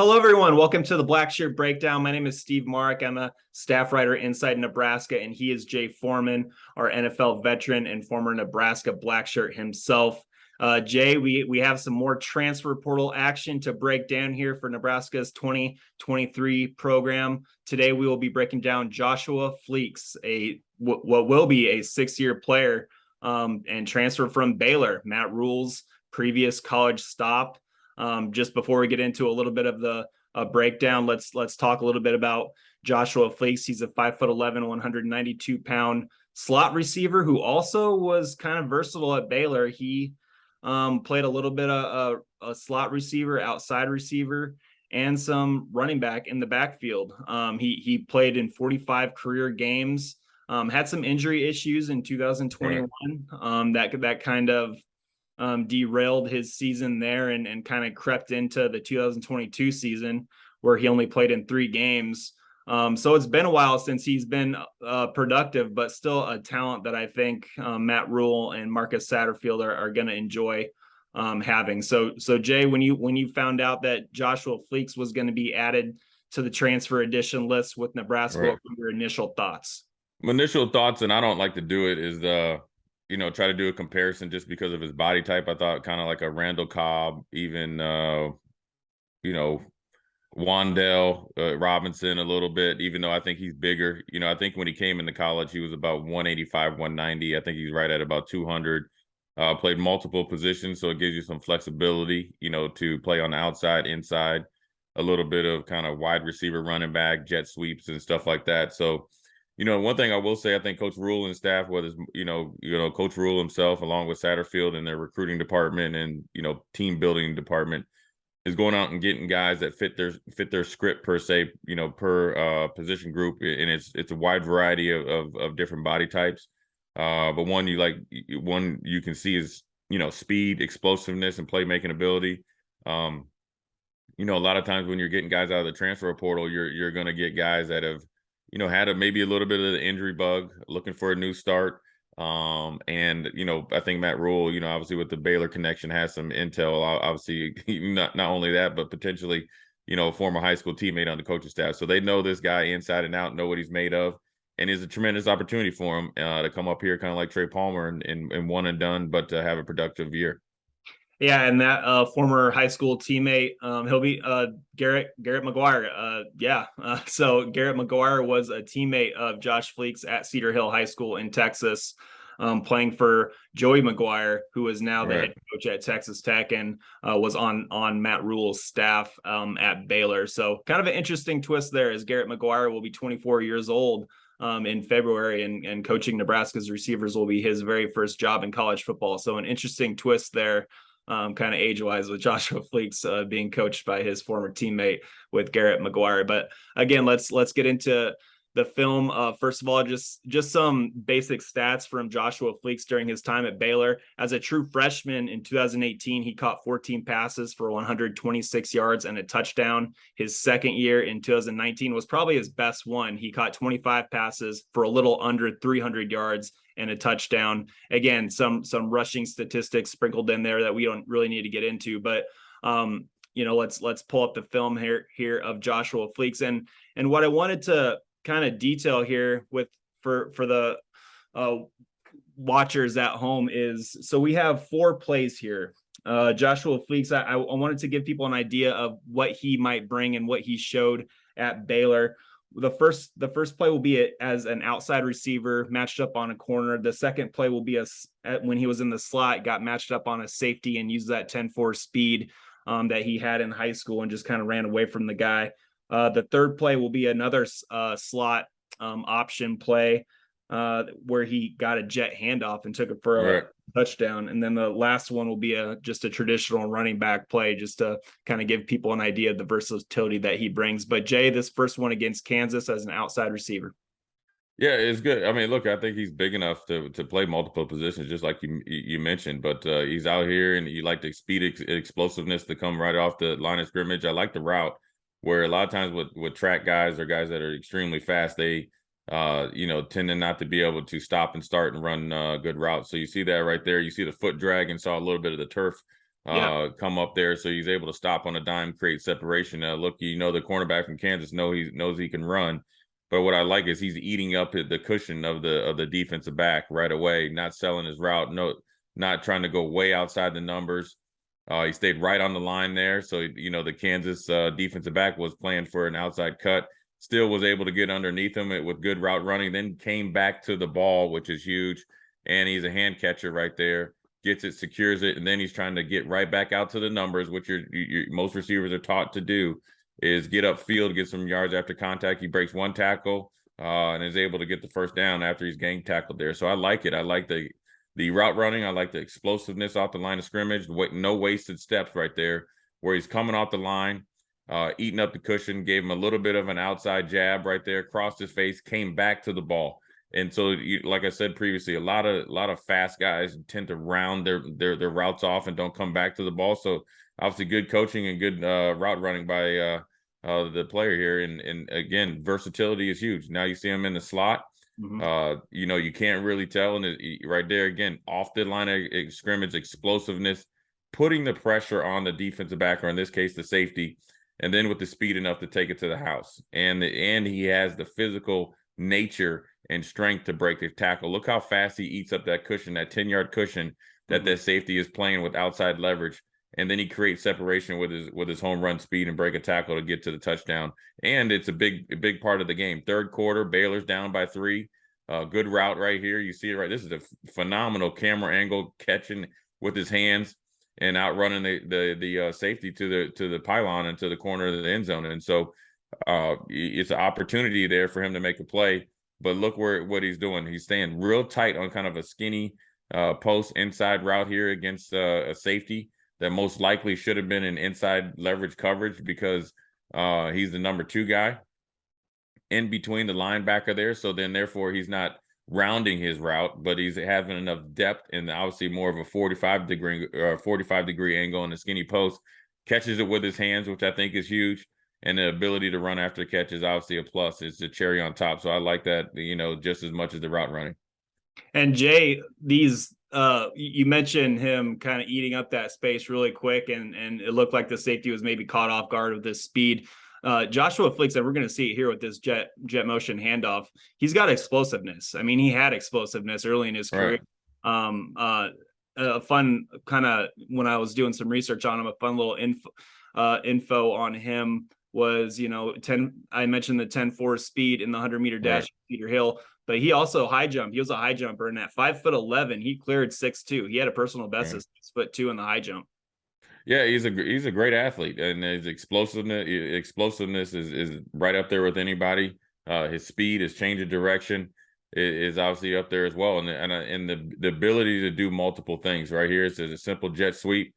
Hello, everyone. Welcome to the Blackshirt Breakdown. My name is Steve Marik. I'm a staff writer inside Nebraska, and he is Jay Foreman, our NFL veteran and former Nebraska Blackshirt himself. Jay, we have some more transfer portal action to break down here for Nebraska's 2023 program. Today, we will be breaking down Joshua Fleeks, what will be a 6-year player and transfer from Baylor, Matt Rule's previous college stop. Just before we get into a little bit of the breakdown, let's talk a little bit about Joshua Fleeks. He's a 5'11", 192-pound slot receiver who also was kind of versatile at Baylor. He played a little bit of a slot receiver, outside receiver, and some running back in the backfield. He played in 45 career games. Had some injury issues in 2021 that kind of derailed his season there and kind of crept into the 2022 season where he only played in 3 games. So it's been a while since he's been productive, but still a talent that I think Matt Rule and Marcus Satterfield are going to enjoy having. So Jay, when you found out that Joshua Fleeks was going to be added to the transfer edition list with Nebraska, what were your initial thoughts? My initial thoughts, and I don't like to do it, is try to do a comparison just because of his body type. I thought kind of like a Randall Cobb, even Wandale Robinson a little bit, even though I think he's bigger. I think when he came into college, he was about 185, 190. I think he's right at about 200. Played multiple positions, so it gives you some flexibility, to play on the outside, inside, a little bit of kind of wide receiver, running back, jet sweeps and stuff like that. So, one thing I will say, I think Coach Rule and staff, whether it's, Coach Rule himself, along with Satterfield and their recruiting department and, team building department, is going out and getting guys that fit their script per se, per position group. And it's a wide variety of different body types. But one you can see is, speed, explosiveness, and playmaking ability. A lot of times when you're getting guys out of the transfer portal, you're going to get guys that have, had maybe a little bit of the injury bug, looking for a new start. I think Matt Rule, obviously with the Baylor connection, has some intel. Obviously, not only that, but potentially, a former high school teammate on the coaching staff. So they know this guy inside and out, know what he's made of, and it's a tremendous opportunity for him to come up here, kind of like Trey Palmer, and one and done, but to have a productive year. Yeah, and that former high school teammate, he'll be Garrett McGuire. So Garrett McGuire was a teammate of Josh Fleeks at Cedar Hill High School in Texas, playing for Joey McGuire, who is now the head coach at Texas Tech and was on Matt Rule's staff at Baylor. So kind of an interesting twist there, as Garrett McGuire will be 24 years old in February, and coaching Nebraska's receivers will be his very first job in college football. So an interesting twist there. Kind of age-wise, with Joshua Fleeks being coached by his former teammate with Garrett McGuire. But again, let's get into the film. First of all, just some basic stats from Joshua Fleeks during his time at Baylor. As a true freshman in 2018, he caught 14 passes for 126 yards and a touchdown. His second year in 2019 was probably his best one. He caught 25 passes for a little under 300 yards and a touchdown. Again, some rushing statistics sprinkled in there that we don't really need to get into, but let's pull up the film here of Joshua Fleeks. And what I wanted to kind of detail here for the watchers at home is, so we have 4 plays here. Joshua Fleeks, I wanted to give people an idea of what he might bring and what he showed at Baylor. The first play will be as an outside receiver matched up on a corner. The second play will be when he was in the slot, got matched up on a safety and used that 10-4 speed that he had in high school and just kind of ran away from the guy. The third play will be another slot option play where he got a jet handoff and took it for a touchdown. And then the last one will be just a traditional running back play, just to kind of give people an idea of the versatility that he brings. But Jay, this first one against Kansas as an outside receiver. Yeah, it's good. I mean, look, I think he's big enough to play multiple positions, just like you mentioned. But he's out here, and you like the speed, explosiveness to come right off the line of scrimmage. I like the route, where a lot of times with track guys or guys that are extremely fast, they tending not to be able to stop and start and run good routes. So you see that right there. You see the foot drag and saw a little bit of the turf come up there. So he's able to stop on a dime, create separation. Look, the cornerback from Kansas knows he can run. But what I like is he's eating up the cushion of the defensive back right away, not selling his route, not trying to go way outside the numbers. He stayed right on the line there. So, the Kansas defensive back was playing for an outside cut, still was able to get underneath him with good route running, then came back to the ball, which is huge. And he's a hand catcher right there, gets it, secures it, and then he's trying to get right back out to the numbers, which most receivers are taught to do, is get upfield, get some yards after contact. He breaks one tackle and is able to get the first down after he's gang tackled there. So I like it. I like the route running. I like the explosiveness off the line of scrimmage. No wasted steps right there where he's coming off the line, eating up the cushion, gave him a little bit of an outside jab right there, crossed his face, came back to the ball. And so, like I said previously, a lot of fast guys tend to round their routes off and don't come back to the ball. So obviously good coaching and good route running by the player here. And again, versatility is huge. Now you see him in the slot. You can't really tell. And right there, again, off the line of scrimmage, explosiveness, putting the pressure on the defensive back, or in this case, the safety, and then with the speed enough to take it to the house. And he has the physical nature and strength to break the tackle. Look how fast he eats up that cushion, that 10-yard cushion that safety is playing with outside leverage. And then he creates separation with his home run speed and break a tackle to get to the touchdown. And it's a big part of the game. Third quarter, Baylor's down by 3. Good route right here. You see it right. This is a phenomenal camera angle, catching with his hands and outrunning the safety to the pylon and to the corner of the end zone. And so it's an opportunity there for him to make a play. But look what he's doing. He's staying real tight on kind of a skinny post inside route here against a safety that most likely should have been an inside leverage coverage, because he's the number 2 guy in between the linebacker there. So then therefore he's not rounding his route, but he's having enough depth and obviously more of a 45 degree angle on the skinny post, catches it with his hands, which I think is huge. And the ability to run after catch is obviously a plus. It's the cherry on top. So I like that, just as much as the route running. And Jay, you mentioned him kind of eating up that space really quick, and it looked like the safety was maybe caught off guard with this speed. Joshua Fleeks, and we're going to see it here with this jet motion handoff, he's got explosiveness. I mean, he had explosiveness early in his career. A fun kind of, when I was doing some research on him, a fun little info on him was, I mentioned the 10.4 speed in the 100-meter dash, Cedar Hill, but he also high jumped. He was a high jumper, and at 5'11", he cleared 6'2". He had a personal best of 6'2" in the high jump. Yeah, he's a great athlete, and his explosiveness is right up there with anybody. His speed, his change of direction is obviously up there as well, and the ability to do multiple things. Right here, it's a simple jet sweep.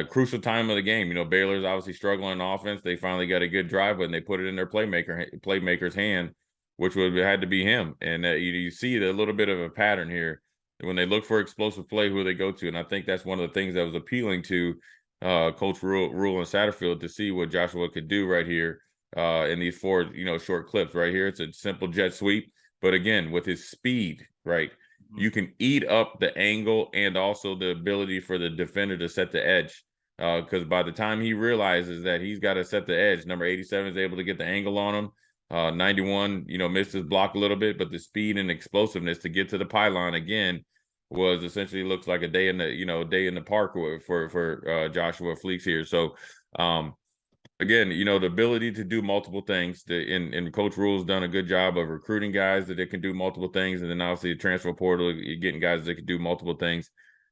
Crucial time of the game. Baylor's obviously struggling on offense. They finally got a good drive, but they put it in their playmaker's hand, which had to be him. And you see a little bit of a pattern here. When they look for explosive play, who they go to. And I think that's one of the things that was appealing to Coach Rule and Satterfield, to see what Joshua could do right here in these 4 short clips. Right here, it's a simple jet sweep, but again, with his speed, right, you can eat up the angle and also the ability for the defender to set the edge, because by the time he realizes that he's got to set the edge, number 87 is able to get the angle on him. 91 missed his block a little bit, but the speed and explosiveness to get to the pylon again was essentially, looks like a day in the park for Joshua Fleeks here. So again, the ability to do multiple things, and Coach Rule's done a good job of recruiting guys that can do multiple things. And then obviously the transfer portal, you're getting guys that can do multiple things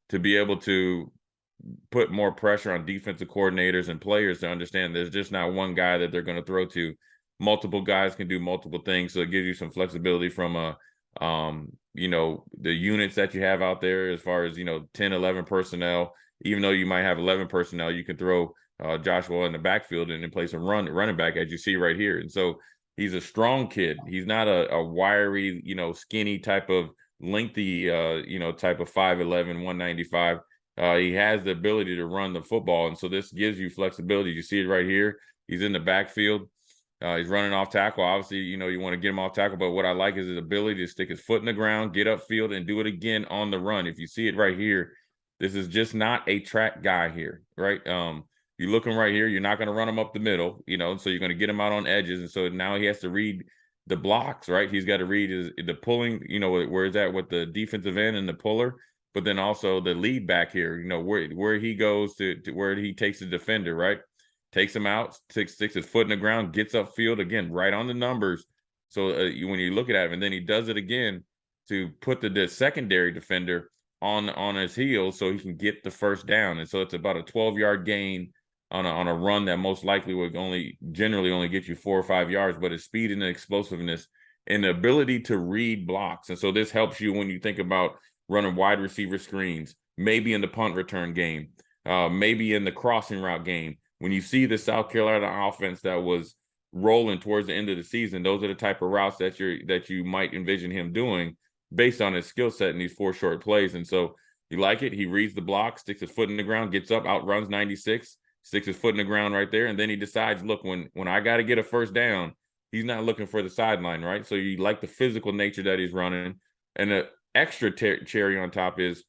to be able to put more pressure on defensive coordinators and players to understand there's just not one guy that they're going to throw to. Multiple guys can do multiple things. So it gives you some flexibility from the units that you have out there, as far as, 10, 11 personnel. Even though you might have 11 personnel, you can throw Joshua in the backfield and then play some running back, as you see right here. And so he's a strong kid. He's not a wiry, skinny type of lengthy, type of 5'11", 195. He has the ability to run the football. And so this gives you flexibility. You see it right here. He's in the backfield. He's running off tackle. Obviously, you want to get him off tackle, but what I like is his ability to stick his foot in the ground, get upfield, and do it again on the run. If you see it right here, This is just not a track guy here, right? You look him right here, you're not going to run him up the middle, so you're going to get him out on edges. And so now he has to read the blocks, right? He's got to read the pulling, where is that with the defensive end and the puller, but then also the lead back here, where he goes to where he takes the defender, right? Takes him out, sticks his foot in the ground, gets upfield again, right on the numbers. So when you look at him, and then he does it again to put the secondary defender on his heels so he can get the first down. And so it's about a 12-yard gain on a run that most likely would generally only get you 4 or 5 yards, but his speed and the explosiveness and the ability to read blocks. And so this helps you when you think about running wide receiver screens, maybe in the punt return game, maybe in the crossing route game. When you see the South Carolina offense that was rolling towards the end of the season, those are the type of routes that you might envision him doing based on his skill set in these 4 short plays. And so you like it. He reads the block, sticks his foot in the ground, gets up, outruns 96, sticks his foot in the ground right there. And then he decides, look, when I got to get a first down, he's not looking for the sideline, right? So you like the physical nature that he's running. And the extra cherry on top is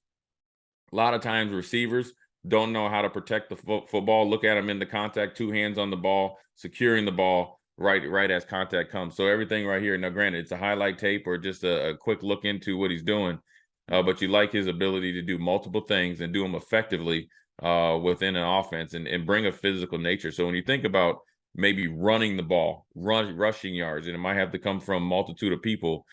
a lot of times receivers don't know how to protect the football. Look at him in the contact, 2 hands on the ball, securing the ball right as contact comes. So everything right here. Now, granted, it's a highlight tape or just a quick look into what he's doing, but you like his ability to do multiple things and do them effectively within an offense and bring a physical nature. So when you think about maybe running the ball, rushing yards, and it might have to come from a multitude of people,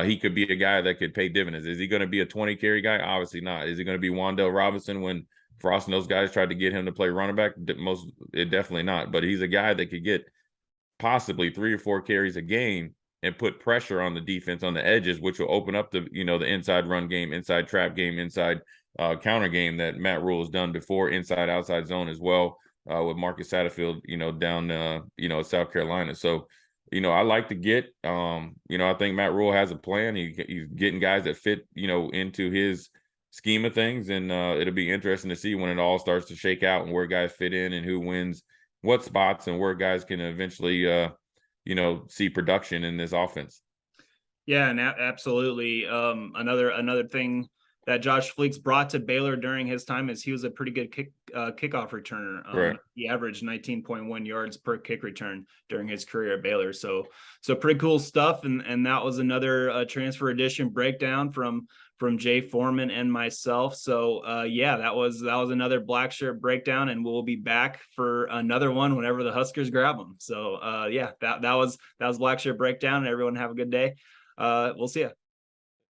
he could be a guy that could pay dividends. Is he going to be a 20 carry guy? Obviously not. Is he going to be Wan'Dale Robinson when Frost and those guys tried to get him to play running back? Definitely not. But he's a guy that could get possibly 3 or 4 carries a game and put pressure on the defense on the edges, which will open up the inside run game, inside trap game, inside counter game that Matt Rule has done before, inside outside zone as well with Marcus Satterfield, down South Carolina. So I like to get I think Matt Rule has a plan. He's getting guys that fit into his scheme of things, and it'll be interesting to see when it all starts to shake out and where guys fit in and who wins what spots and where guys can eventually see production in this offense. Yeah, and absolutely. Another thing that Josh Fleeks brought to Baylor during his time is he was a pretty good kickoff returner. Right. He averaged 19.1 yards per kick return during his career at Baylor. So pretty cool stuff. And that was another transfer edition breakdown from Jay Foreman and myself. So that was another Blackshirt breakdown, and we'll be back for another one whenever the Huskers grab them. So that was Blackshirt breakdown. Everyone have a good day. We'll see you.